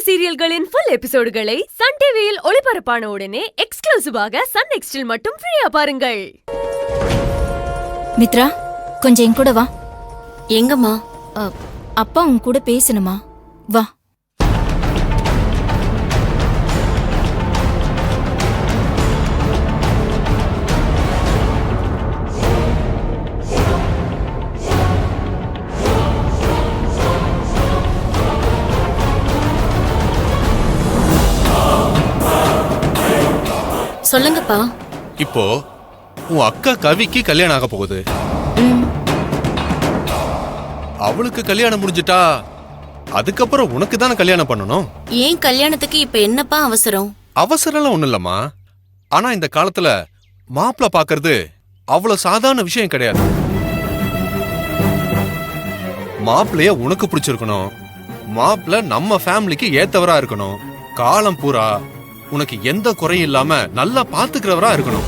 சீரியல்களின் full எபிசோடுகளை Sun டிவியில் ஒளிபரப்பான உடனே எக்ஸ்க்ளூசிவாக சன் நெக்ஸ்டில் மட்டும் ஃப்ரீயா பாருங்கள். மித்ரா, கொஞ்சம் என் கூட வா. எங்கம்மா? அப்பா உன் கூட பேசணுமா? வா. சொல்லுங்கப்பா. இப்போ உன் அக்கா கவிக்கு கல்யாணம் ஆக போகுது. அவளுக்கு கல்யாணம் முடிஞ்சிட்டா அதுக்கப்புறம் உனக்கு தானே கல்யாணம் பண்ணணும். ஏன் கல்யாணத்துக்கு இப்ப என்னப்பா அவசரம்? அவசரம் ஒண்ணு இல்லம்மா. ஆனா இந்த காலத்துல மாப்பிள்ள பாக்குறது அவ்வளவு சாதாரண விஷயம் கிடையாது. மாப்பிள்ளைய உனக்கு பிடிச்சிருக்கணும். மாப்பிள்ள நம்ம ஃபேமிலிக்கு ஏத்தவரா இருக்கணும். காலம் பூரா உனக்கு எந்த குறையும் இல்லாம நல்லா பாத்துக்கிறவரா இருக்கணும்.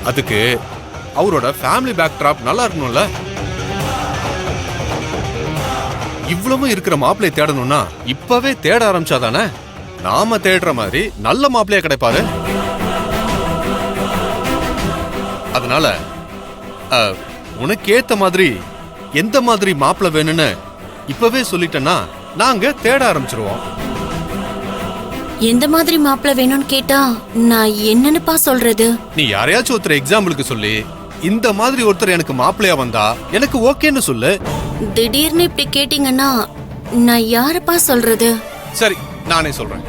அதுக்கு அவரோட ஃபேமிலி பேக்ட்ராப் நல்லா இருக்கணும்ல. இவ்வளவு இருக்கிற மாப்பிள்ளைய தேடணும்னா இப்பவே தேட ஆரம்பிச்சாதானே நாம தேடுற மாதிரி நல்ல மாப்பிள்ளைய கிடைப்பாரு. அதனால உனக்கு ஏத்த மாதிரி எந்த மாதிரி மாப்பிள்ளை வேணும்னு இப்பவே சொல்லிட்டேன்னா நாங்க தேட ஆரம்பிச்சிருவோம். எந்த மாதிரி மாப்பிள்ள வேணும்னு கேட்டா நான் என்னன்னுப்பா சொல்றது? நீ யாரையாச்சும் ஒருத்தர் எக்ஸாம்பிளுக்கு சொல்லி இந்த மாதிரி ஒருத்தர் எனக்கு மாப்பிள்ளையா வந்தா எனக்கு ஓகேன்னு சொல்லு. திடீர்னு இப்படி கேட்டீங்கன்னா நான் யாரப்பா சொல்றது? சரி, நானே சொல்றேன்.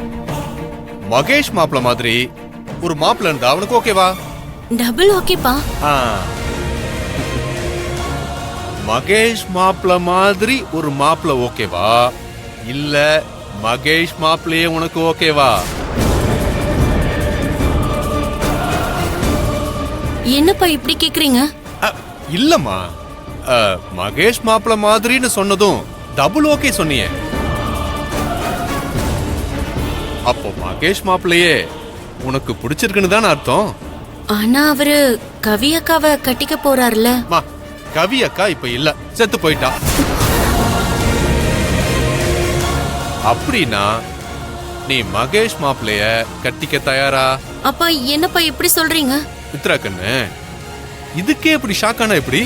மகேஷ் மாப்பிள்ள மாதிரி ஒரு மாப்பிள்ள இருந்தா அவனுக்கு ஓகேவா? டபுள் ஓகேப்பா. மகேஷ் மாப்பிள்ள மாதிரி ஒரு மாப்பிள்ள ஓகேவா, இல்ல மகேஷ் மாப்பிள்ளையே உனக்கு ஓகேவா? என்னப்பா இப்படி கேக்குறீங்க? இல்லம்மா, மகேஷ் மாப்பிள்ள மாதிரின்னு சொன்னதும் டபுள் ஓகே சொன்னியே. அப்போ மகேஷ் மாப்பிள்ளையே உனக்கு பிடிச்சிருக்குன்னு தானே அர்த்தம். ஆனா அவரு கவி அக்காவை கட்டிக்க போறாருல. கவி அக்கா இப்ப இல்ல, செத்து போயிட்டா. அப்படின்னா நீ மகேஷ் மாப்பிள்ளைய கட்டிக்க தயாரா? அப்பா என்னப்பா இப்படி சொல்றீங்க? மித்ரா கண்ணு, இதுக்கே இப்படி ஷாக்கானா எப்படி?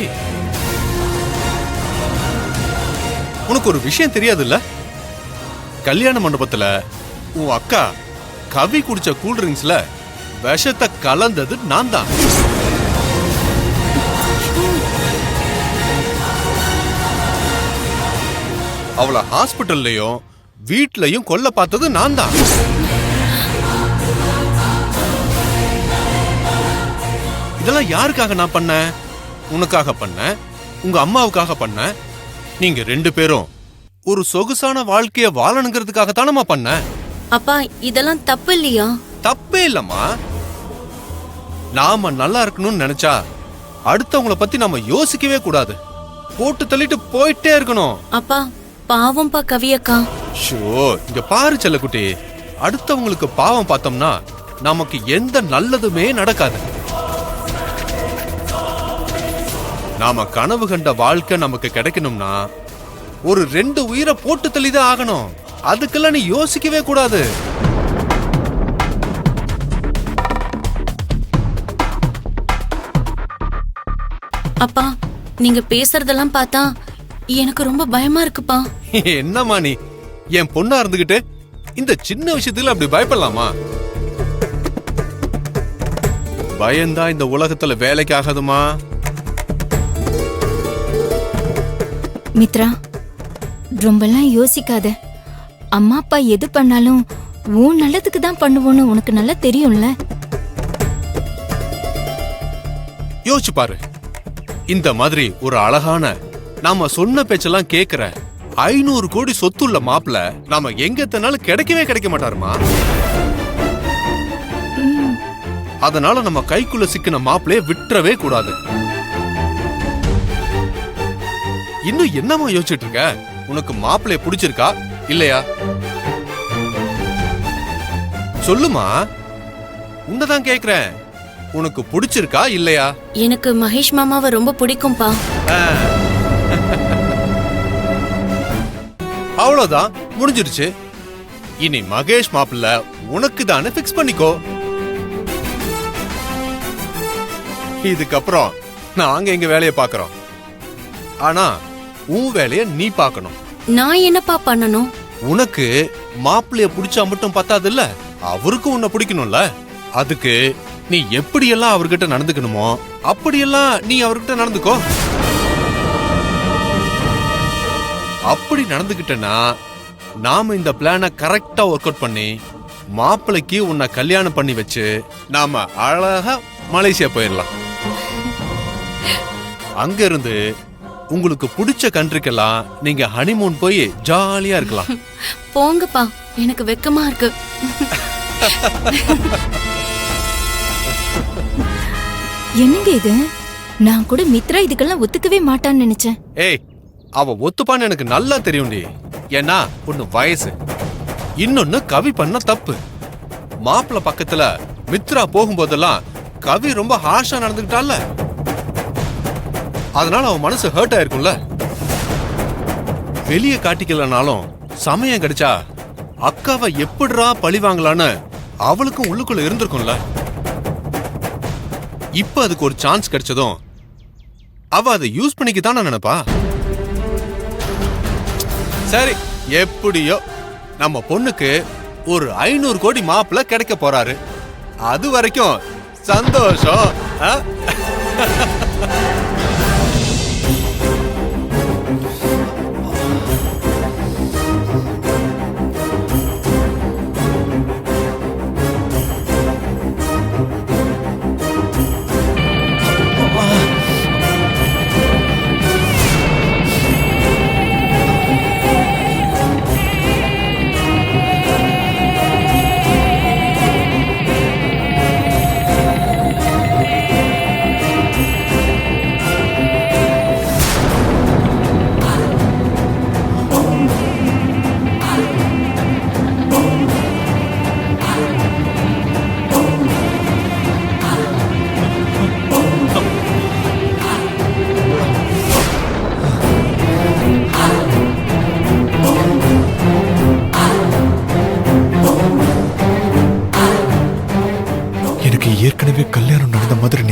உனக்கு ஒரு விஷயம் தெரியாதுல்ல? கல்யாண மண்டபத்துல உன் அக்கா கவி குடிச்ச கூல்ட்ரிங்க்ஸ்ல விஷத்தை கலந்தது நான் தான். அவளை ஹாஸ்பிட்டல்லையும் வீட்லயும் கொல்ல பார்த்தது நான் தான். இதெல்லாம் யாருக்காக நான் பண்ண? உனக்காக பண்ண, உங்க அம்மாவுக்காக பண்ண. நீங்க ரெண்டு பேரும் ஒரு சொகுசான வாழ்க்கைய வாழணுங்கிறதுக்காக தானமா பண்ண. அப்பா இதெல்லாம் தப்பு இல்லையா? தப்பே இல்லம்மா. நாம நல்லா இருக்கணும்னு நினைச்சா அடுத்தவங்கள பத்தி நாம யோசிக்கவே கூடாது. போட்டு தள்ளிட்டு போயிட்டே இருக்கணும். அப்பா பாவம்பா கவி அக்கா. ஷோ, இங்க பாரு செல்லக்குட்டி, அடுத்தவங்களுக்கு பாவம் பார்த்தோம்னா நமக்கு எந்த நல்லதுமே நடக்காது. நாம கனவு கண்ட வாழ்க்கை நமக்கு கிடைக்கணும்னா ஒரு 2 உயிரை போட்டு தள்ளிதான் ஆகணும். அதுக்கெல்லாம் நீ யோசிக்கவே கூடாது. அப்பா நீங்க பேசுறதெல்லாம் பார்த்தா எனக்கு ரொம்ப பயமா இருக்குப்பா. என்னம்மா நீ என் பொண்ணா இருந்துகிட்டு இந்த சின்ன விஷயத்துல அப்படி பயப்படலாமா? பயந்தா இந்த உலகத்துல வேலைக்கு ஆகாதுமா. மித்ரா, ரொம்பலாம் யோசிக்காத. அம்மா அப்பா எது பண்ணாலும் உன் நல்லதுக்கு தான் பண்ணுவோன்னு உனக்கு நல்லா தெரியும்ல. யோசிச்சு பாரு, இந்த மாதிரி ஒரு அழகான, நாம சொன்ன பேச்செல்லாம் கேக்குற 500 கோடி சொத்துள்ள மாப்பிள்ள நாம எங்கத்தனாலும் கிடைக்கவே கிடைக்க மாட்டாருமா. அதனால நம்ம கைக்குள்ள சிக்கின மாப்பிளைய விட்டுறவே கூடாது. இன்னும் என்னமா யோசிச்சுட்டு இருக்க? உனக்கு மாப்பிளைய பிடிச்சிருக்கா இல்லையா? சொல்லுமா, உன்னதான் கேக்குறேன். உனக்கு பிடிச்சிருக்கா இல்லையா? எனக்கு மகேஷ் மாமாவை ரொம்ப பிடிக்கும்பா. அவ்வளவுதான், முடிஞ்சிருச்சு. இனி மகேஷ் மாப்பிள்ள உனக்கு தானே பிக்ஸ் பண்ணிக்கோ. இதுக்கப்புறம் நாங்க எங்க வேலையை பாக்குறோம். ஆனா உன் வேலைய நீ பாக்கணும். நான் என்னப்பா பண்ணணும்? உனக்கு மாப்பிள்ளைய பிடிச்சா மட்டும் பத்தாது இல்ல, அவருக்கும் உன்னை பிடிக்கணும்ல. அதுக்கு நீ எப்படியெல்லாம் அவர்கிட்ட நடந்துக்கணுமோ அப்படியெல்லாம் நீ அவர்கிட்ட நடந்துக்கோ. அப்படி நடந்துகிட்டனா நாம இந்த பிளான கரெக்டா ஒர்க் அவுட் பண்ணி மாப்பிள்ளைக்கு உன்னை கல்யாணம் பண்ணி வச்சு நாம அழகா மலேசியா போயிடலாம். அங்க இருந்து உங்களுக்கு பிடிச்ச கண்ட்ரிக்கெல்லாம் நீங்க ஹனிமூன் போய் ஜாலியா இருக்கலாம். போங்கப்பா, எனக்கு வெக்கமா இருக்கு. என்னங்க இது? நான் கூட மித்ரா இதுக்கெல்லாம் ஒத்துக்கவே மாட்டான்னு நினைச்சேன். ஏய், அவ ஒத்துப்பான்னு எனக்கு நல்லா தெரியும்டி. ஏன்னா ஒண்ணு வயசு, இன்னொன்னு கவி பண்ண தப்பு. மாப்பிள்ள பக்கத்துல மித்ரா போகும்போதெல்லாம் கவி ரொம்ப ஹார்ஷா நடந்துக்கிட்டால, அதனால அவன் மனசு ஹர்ட் ஆயிருக்கும்ல. வெளியே காட்டிக்கலனாலும் சமயம் கிடைச்சா அக்காவை எப்படிரா பழி வாங்கலான்னு அவளுக்கும் உள்ளுக்குள்ள இருந்திருக்கும்ல. இப்ப அதுக்கு ஒரு சான்ஸ் கிடைச்சதும் அவ அதை யூஸ் பண்ணிக்கத்தானே நினைப்பா. சரி, எப்படியோ நம்ம பொண்ணுக்கு ஒரு 500 கோடி மாப்பிள்ள கிடைக்க போறாரு. அது வரைக்கும் சந்தோஷம். ஏற்கனவே கல்யாணம் நடந்த மாதிரி